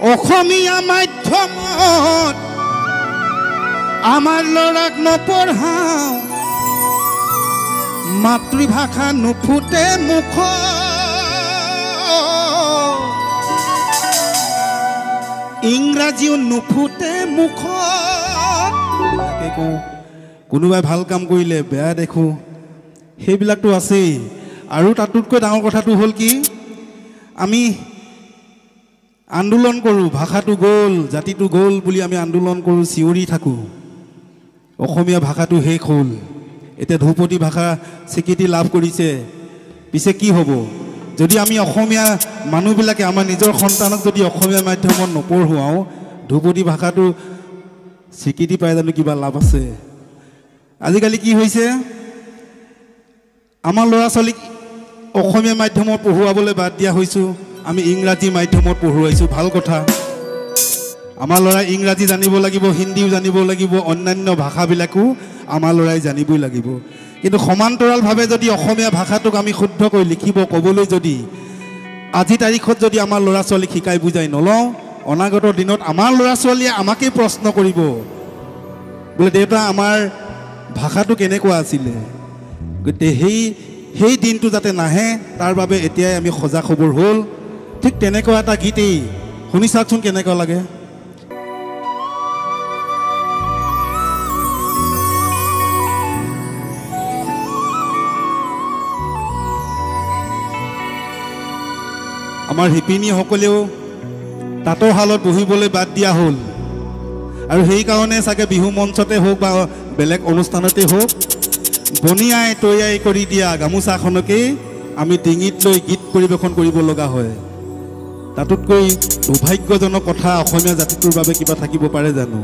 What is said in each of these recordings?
অসমীয়া মাধ্যমত আমাৰ ল'ৰাক নপঢ়াওঁ মাতৃভাষা নুফুটে মুখ ইংৰাজীও নুফুটে মুখ কোনোবাই ভাল কাম কৰিলে বেয়া দেখো সেইবিলাকতো আছেই আৰু তাতোতকৈ ডাঙৰ কথাটো হ'ল কি আমি আন্দোলন কৰোঁ ভাষাটো গ'ল জাতিটো গ'ল বুলি আমি আন্দোলন কৰোঁ চিঞৰি থাকোঁ অসমীয়া ভাষাটো শেষ হ'ল এতিয়া ধ্ৰুপদী ভাষা স্বীকৃতি লাভ কৰিছে পিছে কি হ'ব যদি আমি অসমীয়া মানুহবিলাকে আমাৰ নিজৰ সন্তানক যদি অসমীয়া মাধ্যমত নপঢ়ুৱাওঁ ধ্ৰুপদী ভাষাটো স্বীকৃতি পাই জানো কিবা লাভ আছে আজিকালি কি হৈছে আমাৰ ল'ৰা ছোৱালীক অসমীয়া মাধ্যমত পঢ়ুৱাবলৈ বাদ দিয়া হৈছোঁ আমি ইংৰাজী মাধ্যমত পঢ়ুৱাইছোঁ ভাল কথা আমাৰ ল'ৰাই ইংৰাজী জানিব লাগিব হিন্দীও জানিব লাগিব অন্যান্য ভাষাবিলাকো আমাৰ ল'ৰাই জানিবই লাগিব কিন্তু সমান্তৰালভাৱে যদি অসমীয়া ভাষাটোক আমি শুদ্ধকৈ লিখিব ক'বলৈ যদি আজি তাৰিখত যদি আমাৰ ল'ৰা ছোৱালীক শিকাই বুজাই নলওঁ অনাগত দিনত আমাৰ ল'ৰা ছোৱালীয়ে আমাকেই প্ৰশ্ন কৰিব বোলে দেউতা আমাৰ ভাষাটো কেনেকুৱা আছিলে গতিকে সেই দিনটো যাতে নাহে তাৰ বাবে এতিয়াই আমি সজাগ খবৰ হ'ল ঠিক তেনেকুৱা এটা গীতেই শুনি চাওকচোন কেনেকুৱা লাগে আমাৰ শিপিনীসকলেও তাঁতৰ শালত বহিবলৈ বাদ দিয়া হ'ল আৰু সেইকাৰণে চাগে বিহু মঞ্চতে হওক বা বেলেগ অনুষ্ঠানতে হওক বনিয়াই তৈয়াৰী কৰি দিয়া গামোচাখনকেই আমি ডিঙিত লৈ গীত পৰিৱেশন কৰিব লগা হয় তাতোতকৈ দুৰ্ভাগ্যজনক কথা অসমীয়া জাতিটোৰ বাবে কিবা থাকিব পাৰে জানো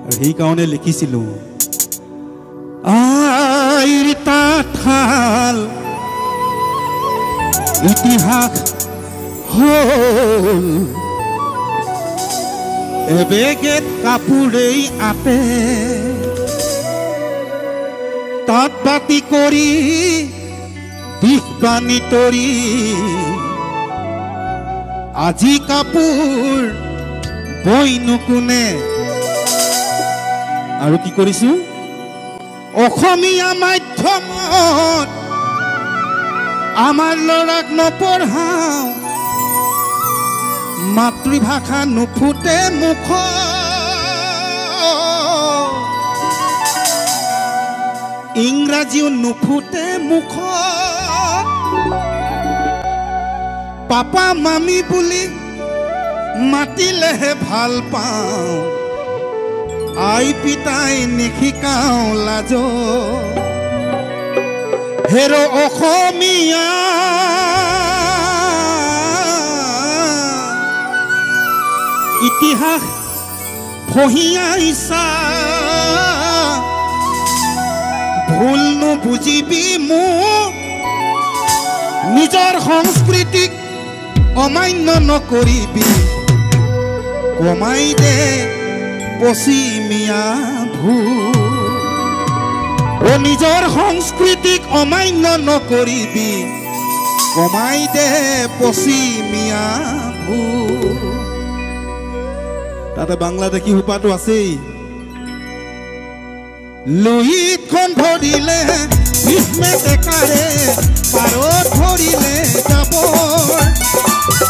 আৰু সেইকাৰণে লিখিছিলোঁ আইৰ তাঁতশাল ইতিহাস হ'ল এবেগেত কাপোৰেই আতে তাঁত বাতি কৰি দিশ বানি তৰি আজি কাপোৰ বইনো কোনে আৰু কি কৰিছোঁ অসমীয়া মাধ্যমত আমাৰ ল'ৰাক নপঢ়াওঁ মাতৃভাষা নুফুটে মুখ ইংৰাজীও নুফুটে মুখ পাপা মামী বুলি মাতিলেহে ভাল পাওঁ আই পিতাই নিশিকাওঁ লাজ হেৰ অসমীয়া ইতিহাস ফহিয়াইছা ভুল নুবুজিবি মোক নিজৰ সংস্কৃতিক অমান্য নকৰিবি কমাই দে পশ্চিমীয়া ভুল নিজৰ সংস্কৃতিক অমান্য নকৰিবি কমাই দে পশ্চিমীয়া ভুল তাতে বাংলাদেশী সোপাটো আছেই লুহিতখন ধৰিলে ভীষ্মে ডেকাৰে পাৰত ধৰিলে যাব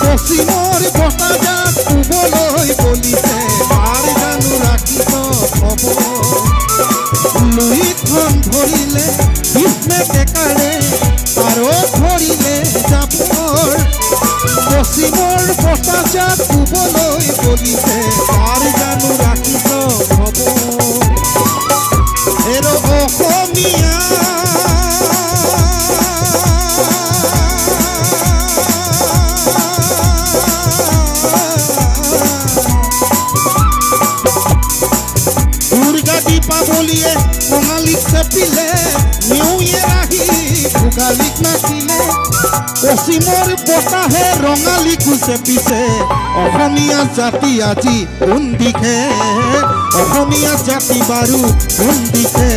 পশ্চিমৰ বতাহজাক শুবলৈ বলিছে পাৰ জানো ৰাখিব খবৰ লুহিতখন ধৰিলে ভীষ্মে ডেকাৰে পাৰত ধৰিলে যাব পশ্চিমৰ বতাহজাক শুবলৈ বলিছে পাৰ জানো ৰাখিব খবৰ হেৰ অসমীয়া দুৰ্গা দীপাৱলীয়ে কঙালীক চেপিলে নিউ ইয়েৰ আহি ভোগালীক নাচিলে পশ্চিমৰ বতাহে ৰঙালীকো চেপিছে অসমীয়া জাতি আজি কোন দিশে অসমীয়া জাতি বাৰু কোন দিশে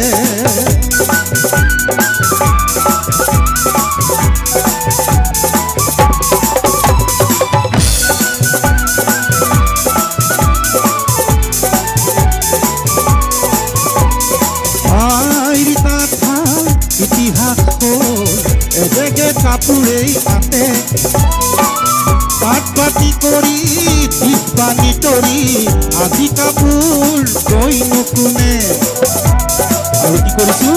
কাপোৰেই আতে পাট পাতি কৰি দিশবাণী তৰি আজি কাপোৰ কৈনো কোনে আৰু কি কৰিছোঁ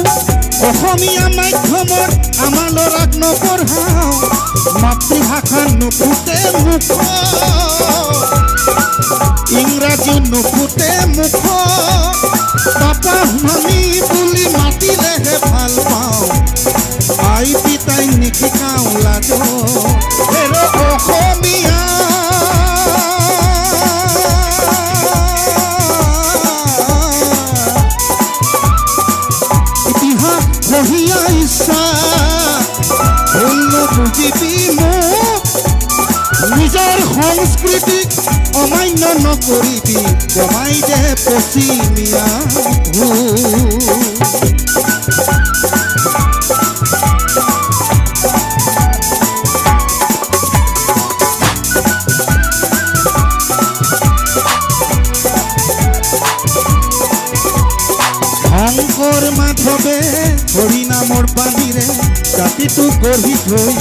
অসমীয়া মাধ্যমত আমাৰ ল'ৰাক নপঢ়াওঁ মাতৃভাষা নুফুটে মুখ ইংৰাজী নুফুটে মুখ পাপা মামী বুলি মাতিলেহে ভাল পাওঁ আই পিতাই নিশিকাওঁ লাজ অসমীয়া ইতিহাস পঢ়িয়া ইচ্ছা ভুল নুবুজিবি মোক নিজৰ সংস্কৃতিক অমান্য নকৰিবি কমাই দে পশ্চিমীয়া শংকৰ মাধৱে হৰি নামৰ বাণীৰে জাতিটো গঢ়ি থৈ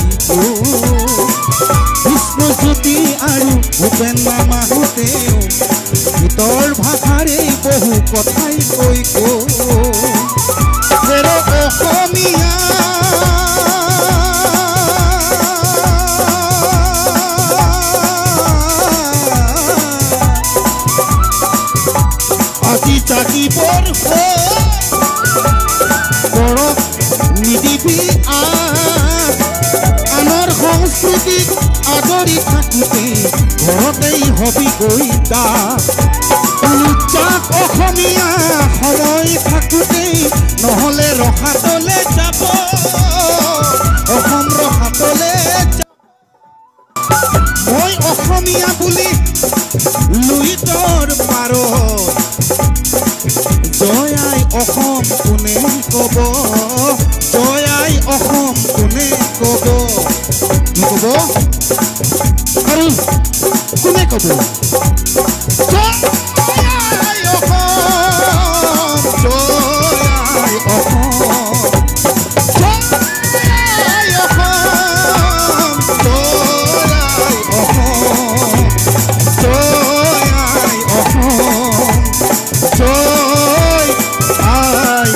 বিষ্ণুজ্যোতি আৰু ভূপেন মামাহঁতেও গীতৰ ভাষাৰে বহু কথাই কৈ অসমীয়া আজি জাগিবৰ গৌৰৱ নিদিবি আনৰ সংস্কৃতিক আদৰি থাকোঁতে ঘৰতেই হবি গৈ যাক অসমীয়া সময় থাকোঁতেই নহ'লে ৰসাতলে যাব অসম ৰসাতলে মই অসমীয়া বুলি লুইতৰ পাৰত জয় আই অসম কোনে ক'ব জয় আই অসম কোনে ক'ব ক'ব আৰু কোনে ক'ব জয় আই অসম জয় আই অসম জয় আই অসম জয় আই অসম জয় আই অসম জয় আই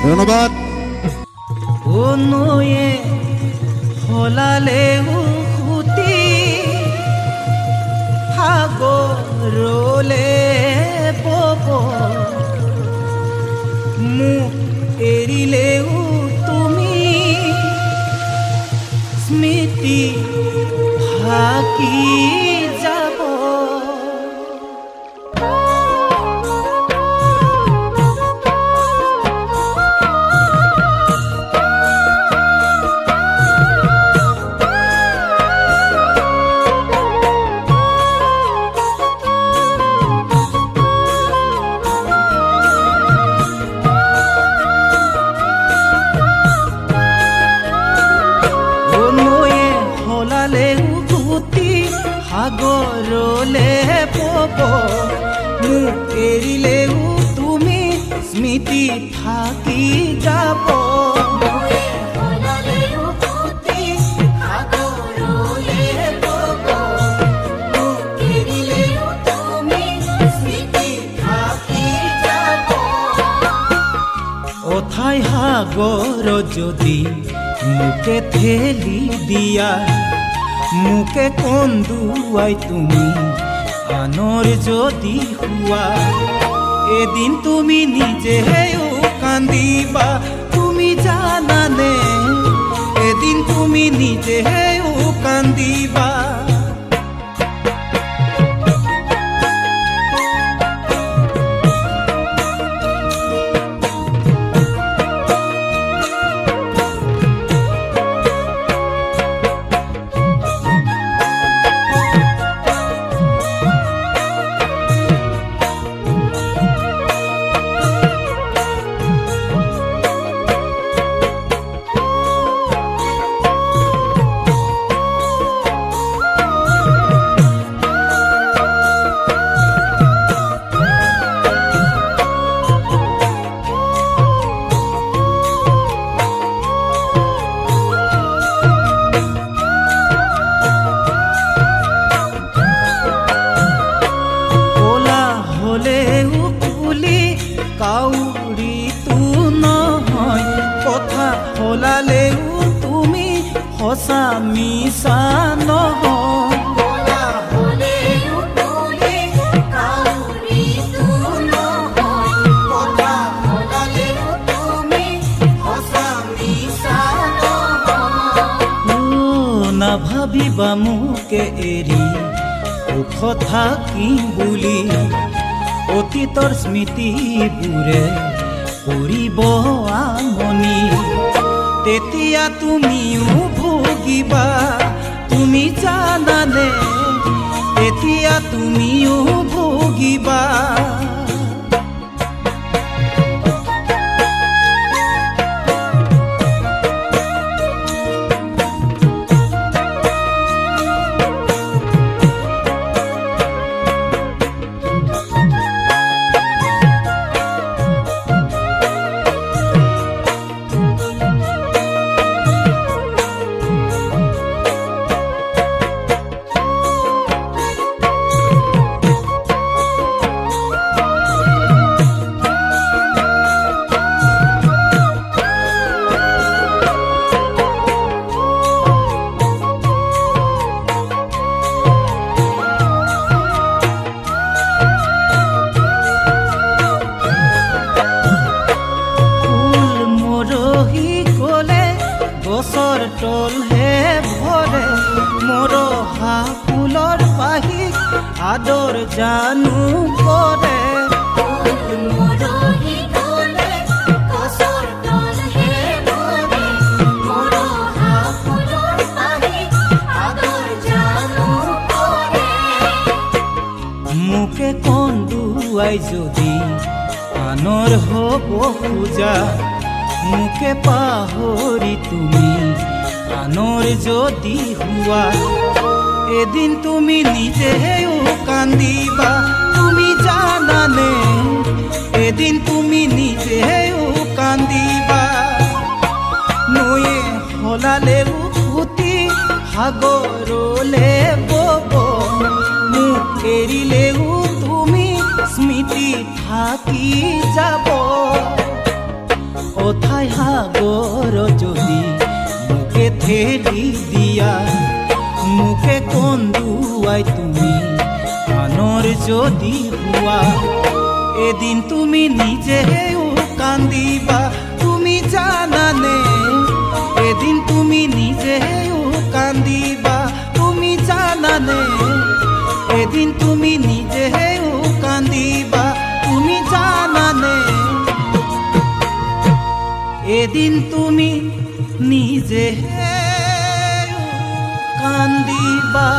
ধন্যবাদ নয়ে হলালে উঠি সাগৰলে বব মোক এৰিলেও তুমি স্মৃতি ভাকি যাব সাগৰলে পব মোক এৰিলেও তুমি স্মৃতি থাকি যাব অথাই সাগৰ যদি মোকে ঠেলি দিয়া মুকে কন্দুৱাই তুমি আনৰ যদি হোৱা এদিন তুমি নিজেও কান্দিবা তুমি জানানে এদিন তুমি নিজেও কান্দিবা সঁচা মিছা নহয় নাভাবিবা মোকে এৰি সুখ থাকিম বুলি অতীতৰ স্মৃতিবোৰে কৰিব আমনি তেতিয়া তুমিও ভুগিবা তুমি জানানে তেতিয়া তুমিও ভুগিবা গছৰ তলহে ভৰে মৰহা ফুলৰ পাহিক আদৰ জানো কৰে মোকে কন্দুৱাই যদি আনৰ হ'ব খোজা মোকে পাহৰি তুমি আনৰ যদি হোৱা এদিন তুমি নিজেও কান্দিবা তুমি জানানে এদিন তুমি নিজেও কান্দিবা নৈয়ে সলালেও ফুটি সাগৰলে বব মোক এৰিলেও তুমি স্মৃতি থাকি যাব অথাই সাগৰ যদি মোকে ঠেলি দিয়া মোকে কন্দুৱাই তুমি আনৰ যদি হোৱা এদিন তুমি নিজেও কান্দিবা তুমি জানানে এদিন তুমি নিজেও কান্দিবা তুমি জানানে এদিন তুমি নিজেও কান্দিবা তুমি জানানে এদিন তুমি নিজে কান্দিবা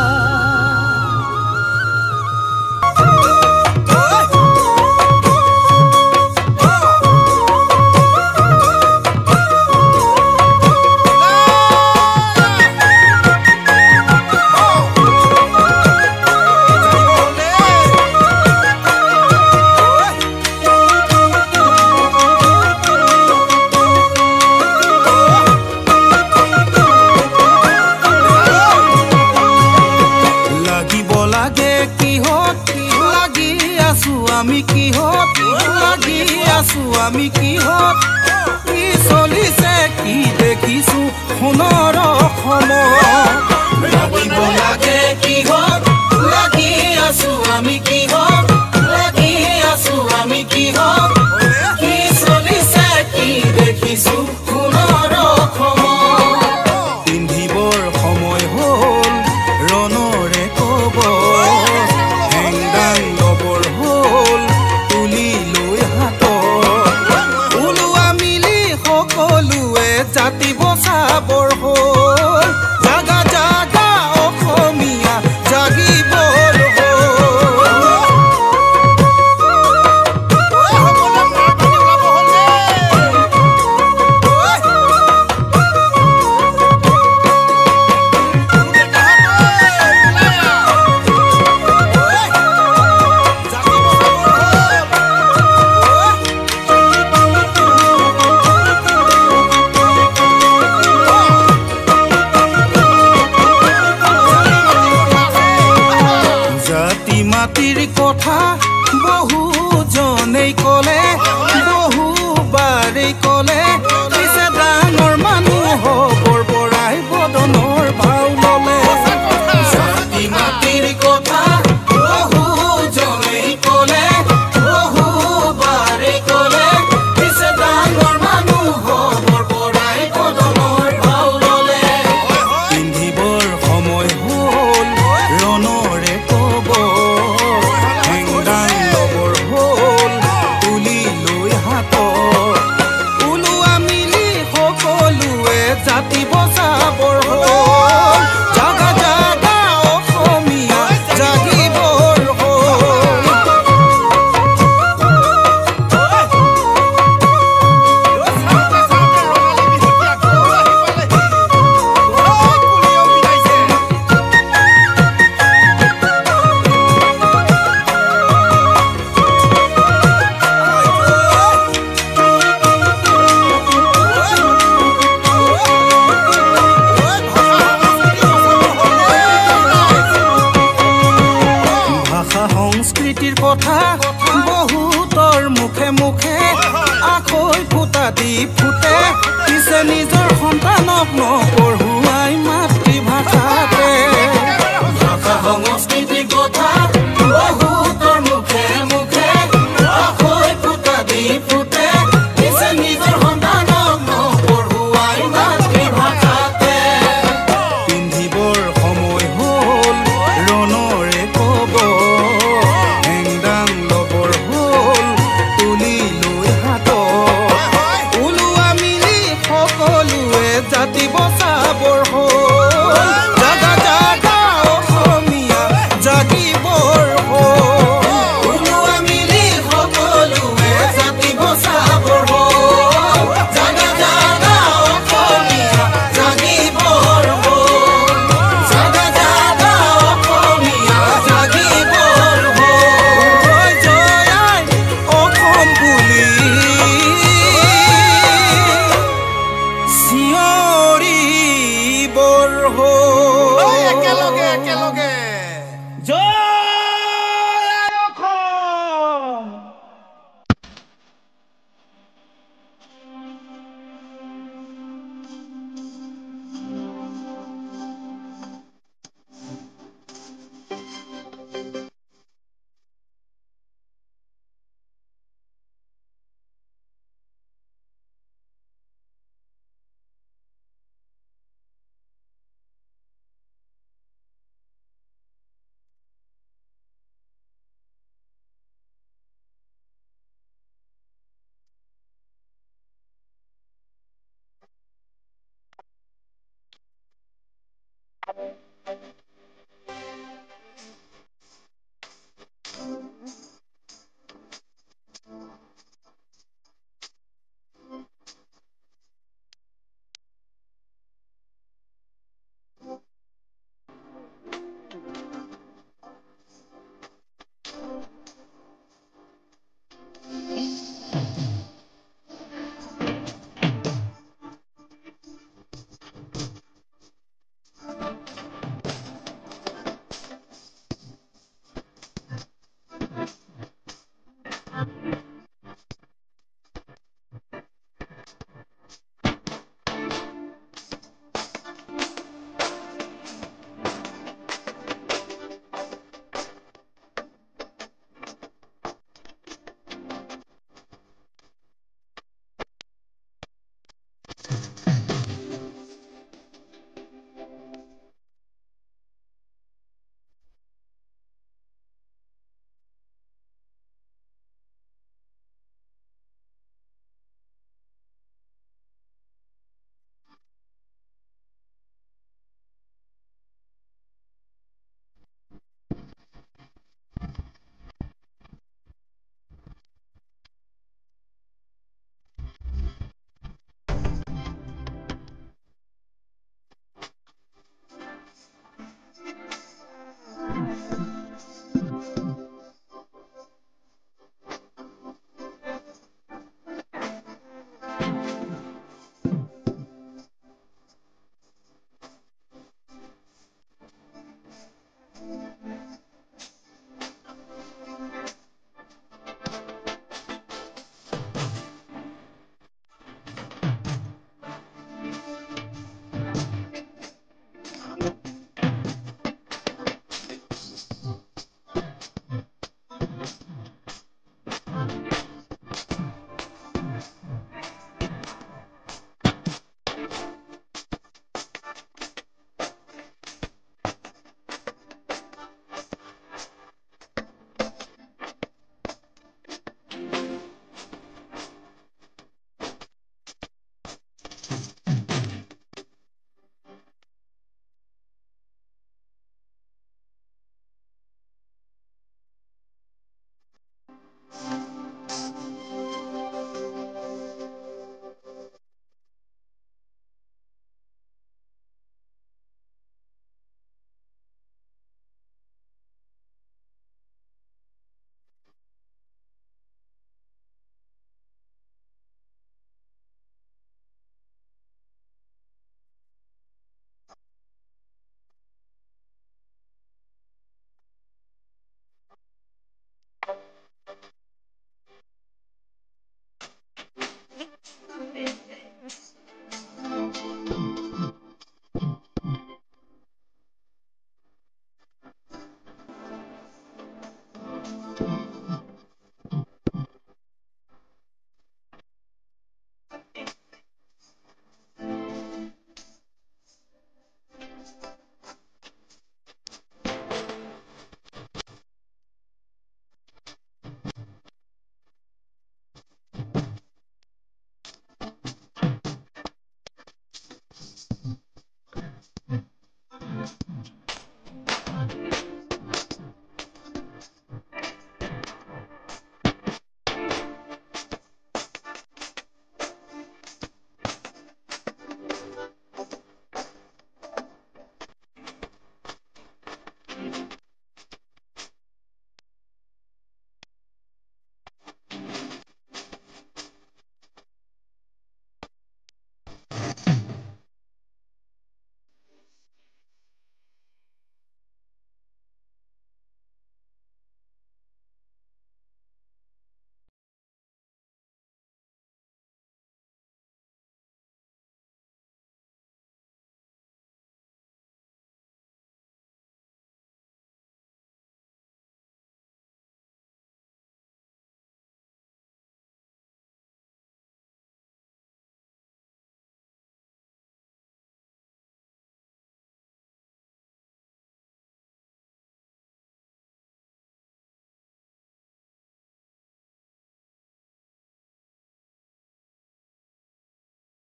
আমি কিহত কি চলিছে কি দেখিছো সোণৰ লাগিব লাগে কিহত লাগি আছো আমি কিহত লাগি আছো আমি কিহত কি চলিছে কি দেখিছো সোণৰ পিন্ধিবৰ সময় হ'ল ৰণৰে কব হেংদাং লবৰ হ'ল তুলি লৈ হাত সকলোৱে জাতি বচাবৰ হ'ল জাগা জাগা অসমীয়া জাগিবৰ মাটিৰ কথা বহুজনেই ক'লে বহুবাৰেই ক'লে পিছে ডাঙৰ মানুহ হ'বৰ পৰাই বদন হ'ল একেলগে একেলগে